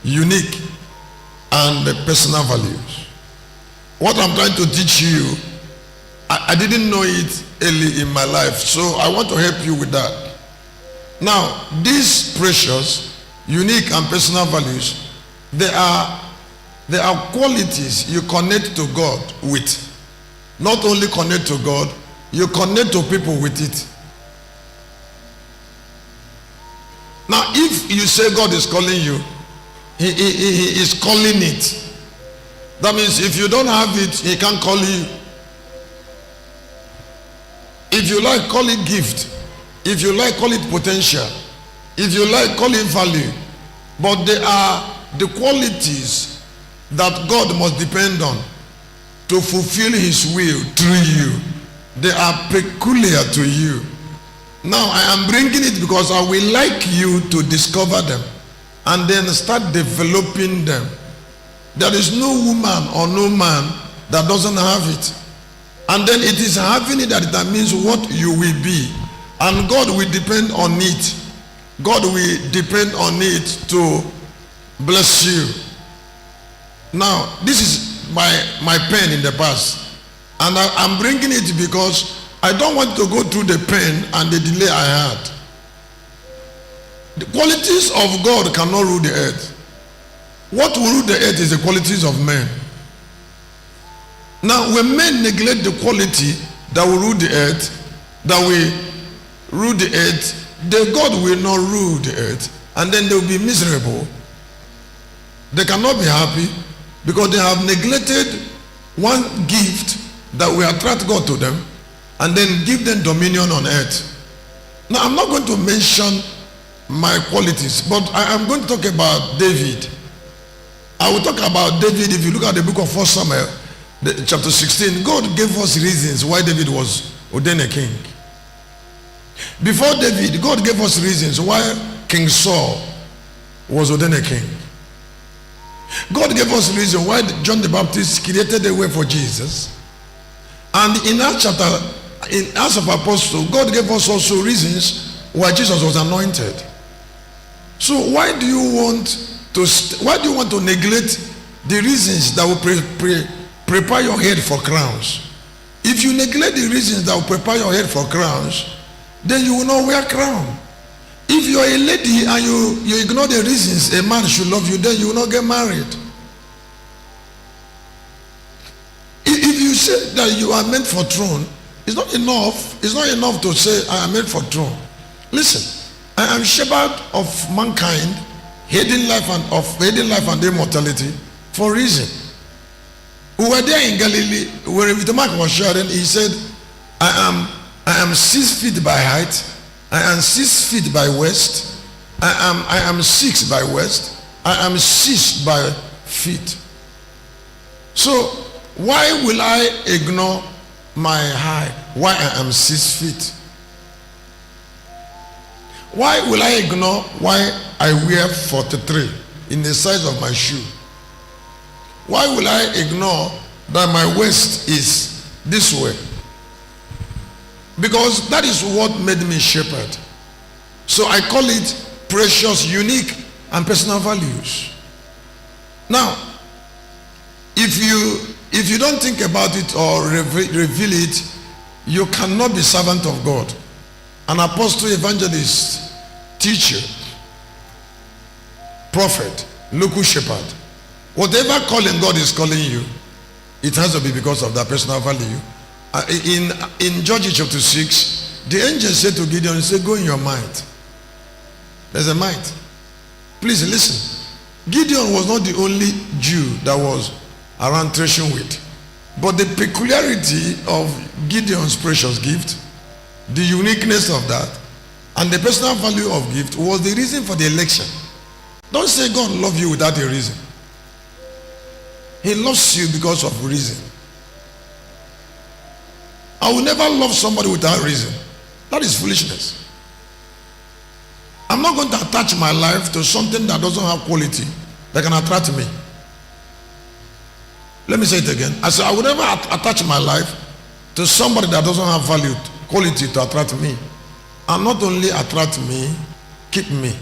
unique and personal values. What I'm trying to teach you, I didn't know it early in my life, so I want to help you with that. Now, these precious, unique and personal values, they are qualities you connect to God with. Not only connect to God, you connect to people with it. Now, if you say God is calling you, he is calling it. That means if you don't have it, he can't call you. If you like, call it gift. If you like, call it potential. If you like, call it value. But they are the qualities that God must depend on to fulfill his will through you. They are peculiar to you. Now I am bringing it because I will like you to discover them and then start developing them. There is no woman or no man that doesn't have it. And then it is having it that means what you will be. And God will depend on it. God will depend on it to bless you. Now, this is my pain in the past. And I'm bringing it because I don't want to go through the pain and the delay I had. The qualities of God cannot rule the earth. What will rule the earth is the qualities of men. Now, when men neglect the quality that will rule the earth, that will rule the earth, then God will not rule the earth, and then they will be miserable. They cannot be happy because they have neglected one gift that will attract God to them and then give them dominion on earth. Now, I'm not going to mention my qualities, but I am going to talk about David. I will talk about David. If you look at the book of 1 Samuel, chapter 16, God gave us reasons why David was ordained a king. Before David, God gave us reasons why King Saul was ordained a king. God gave us reason why John the Baptist created a way for Jesus. And in Acts of Apostles, God gave us also reasons why Jesus was anointed. So why do you want to neglect the reasons that will prepare your head for crowns? If you neglect the reasons that will prepare your head for crowns, then you will not wear crown. If you are a lady and you ignore the reasons a man should love you, then you will not get married. If you say that you are meant for throne, it's not enough. It's not enough to say I am meant for throne. Listen, I am shepherd of mankind, hidden life and immortality for a reason. We were there in Galilee where the Mark was sharing. He said, I am 6 feet by height. I am 6 feet by west. I am 6 by west. I am 6 by feet. So why will I ignore my height? Why I am 6 feet? Why will I ignore why I wear 43 in the size of my shoe? Why will I ignore that my waist is this way? Because that is what made me shepherd. So I call it precious, unique, and personal values. Now, if you don't think about it or reveal it, you cannot be servant of God. An apostle, evangelist, teacher, prophet, local shepherd. Whatever calling God is calling you, it has to be because of that personal value. In Judges chapter 6, the angel said to Gideon, he said, go in your might. There's a might. Please listen. Gideon was not the only Jew that was around threshing wheat. But the peculiarity of Gideon's precious gift, the uniqueness of that, and the personal value of gift was the reason for the election. Don't say God loves you without a reason. He loves you because of reason. I will never love somebody without reason. That is foolishness. I'm not going to attach my life to something that doesn't have quality that can attract me. Let me say it again. I said I will never attach my life to somebody that doesn't have value, quality to attract me. And not only attract me, keep me.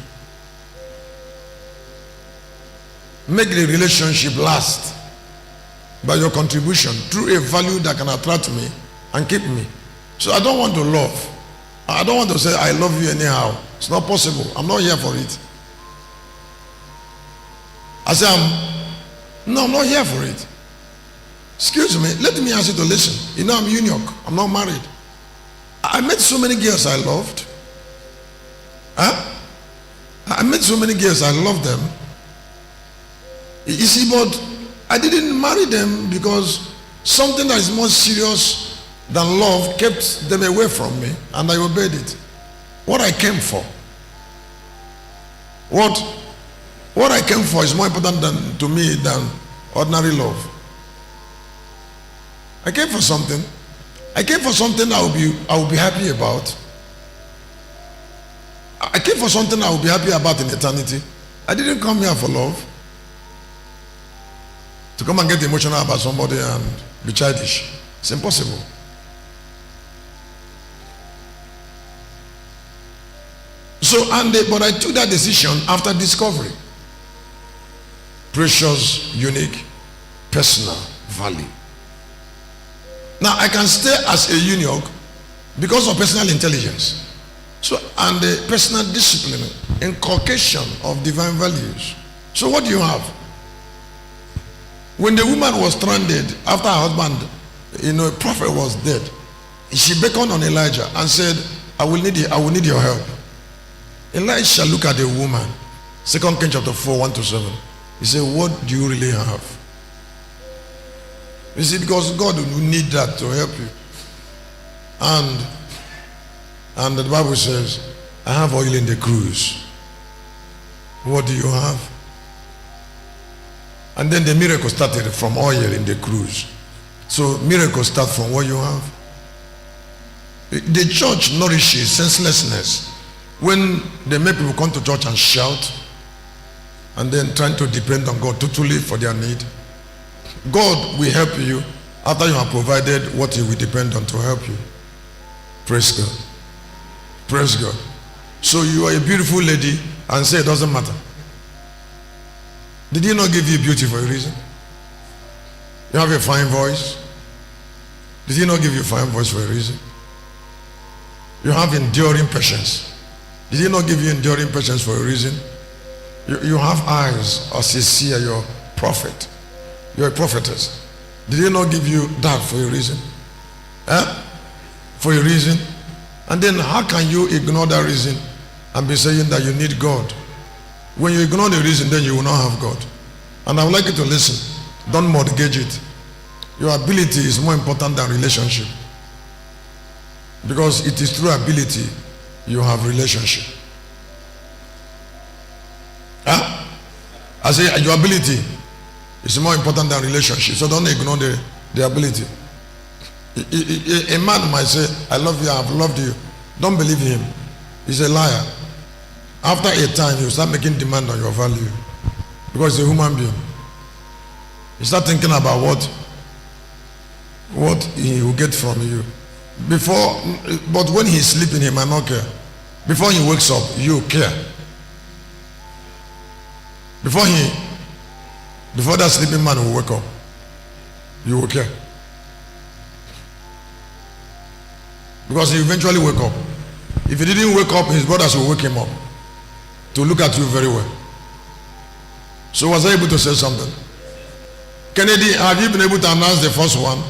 make the relationship last by your contribution through a value that can attract me and keep me. So I don't want to love. I don't want to say I love you anyhow. It's not possible. I'm not here for it. I say I'm not here for it. Excuse me, let me ask you to listen. You know, I'm eunuch. I'm not married. I met so many girls I loved. I met so many girls I loved them. You see, but I didn't marry them because something that is more serious than love kept them away from me, and I obeyed it. What I came for, what I came for is more important to me than ordinary love. I came for something. I came for something I will be happy about. I came for something I will be happy about in eternity. I didn't come here for love. To come and get emotional about somebody and be childish. It's impossible. So, but I took that decision after discovery. Precious, unique, personal value. Now, I can stay as a eunuch because of personal intelligence. So, and the personal discipline, inculcation of divine values. So, what do you have? When the woman was stranded after her husband, a prophet was dead, she beckoned on Elijah and said, I will need your help. Elisha looked at the woman. 2 Kings chapter 4, 1-7. He said, what do you really have? You see, because God will need that to help you. And the Bible says, I have oil in the cruse. What do you have? And then the miracle started from oil in the cruse. So miracles start from what you have. The church nourishes senselessness when they make people come to church and shout and then trying to depend on God totally for their need. God will help you after you have provided what He will depend on to help you. Praise God. Praise God. So you are a beautiful lady and say it doesn't matter. Did He not give you beauty for a reason? You have a fine voice. Did He not give you a fine voice for a reason? You have enduring patience. Did He not give you enduring patience for a reason? You have eyes as a seer, you're a prophet. You're a prophetess. Did He not give you that for a reason? For a reason? And then how can you ignore that reason and be saying that you need God? When you ignore the reason, then you will not have God. And I would like you to listen. Don't mortgage it. Your ability is more important than relationship. Because it is through ability you have relationship. I say your ability is more important than relationship. So don't ignore the ability. A man might say, I love you, I have loved you. Don't believe him. He's a liar. After a time, you start making demand on your value. Because he's a human being. You start thinking about what he will get from you. But when he's sleeping, he might not care. Before he wakes up, you care. Before that sleeping man will wake up, you will care. Because he eventually wake up. If he didn't wake up, his brothers will wake him up to look at you very well. So was I able to say something? Kennedy, have you been able to announce the first one?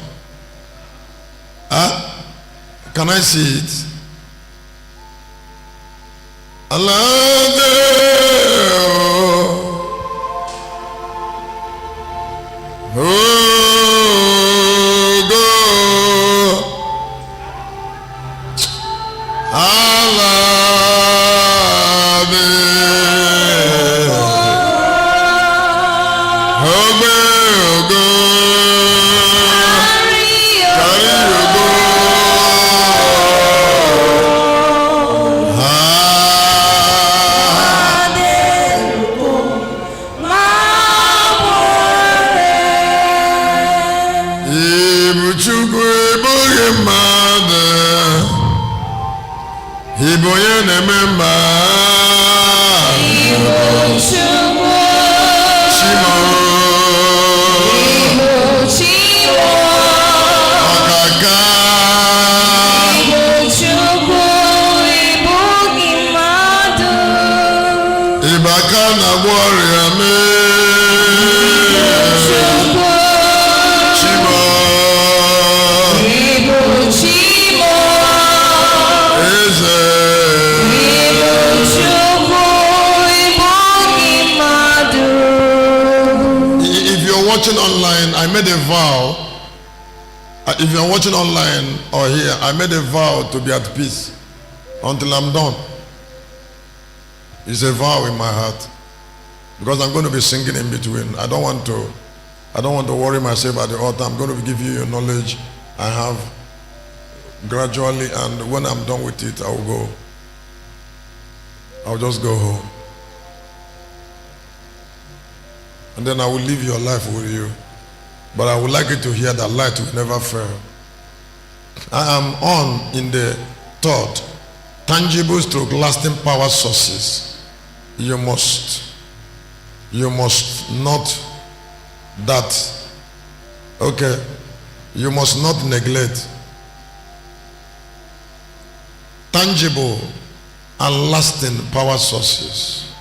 Can I see it? Allah. warrior me. Chimo. Eze. If you're watching online, I made a vow. If you're watching online or here, I made a vow to be at peace until I'm done. It's a vow in my heart, because I'm going to be singing in between. I don't want to worry myself at the altar. I'm going to give you your knowledge I have gradually, and when I'm done with it, I'll just go home, and then I will live your life with you. But I would like you to hear that light will never fail. I am on in the third, tangible stroke lasting power sources. You must not that. Okay, you must not neglect tangible and lasting power sources.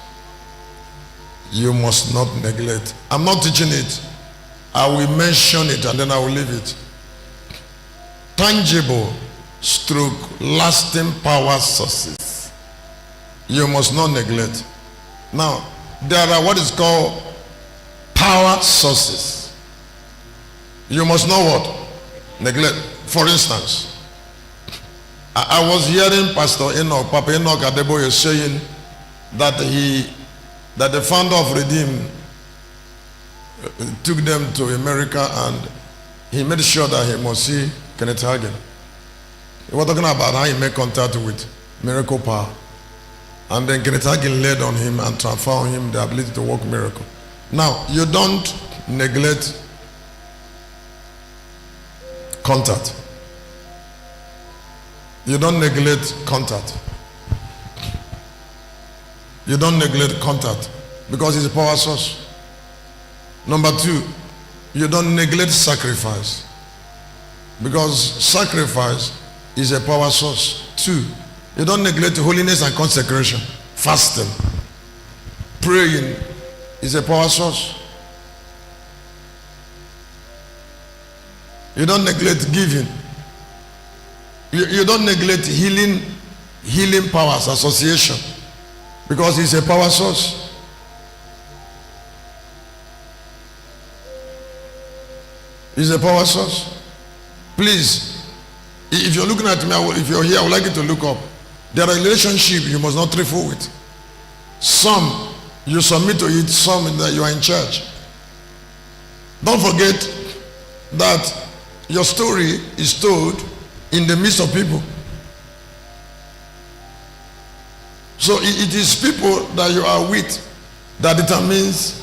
You must not neglect. I'm not teaching it. I will mention it and then I will leave it. Tangible stroke lasting power sources. You must not neglect. Now, there are what is called power sources. You must not what? Neglect. For instance, I was hearing Pastor Enoch, Papa Enoch Adeboye saying that the founder of Redeem took them to America and he made sure that he must see Kenneth Hagin. He was talking about how he made contact with miracle power. And then Kenneth Hagin laid on him and transformed him the ability to work miracle. Now, you don't neglect contact. You don't neglect contact. You don't neglect contact because it's a power source. Number two, you don't neglect sacrifice because sacrifice is a power source. Two, you don't neglect holiness and consecration. Fasting, praying is a power source. You don't neglect giving. You don't neglect healing powers, association, because it's a power source. It's a power source. Please, if you're looking at me, if you're here, I would like you to look up. There are relationships you must not trifle with. Some you submit to it, some that you are in church. Don't forget that your story is told in the midst of people. So it is people that you are with that determines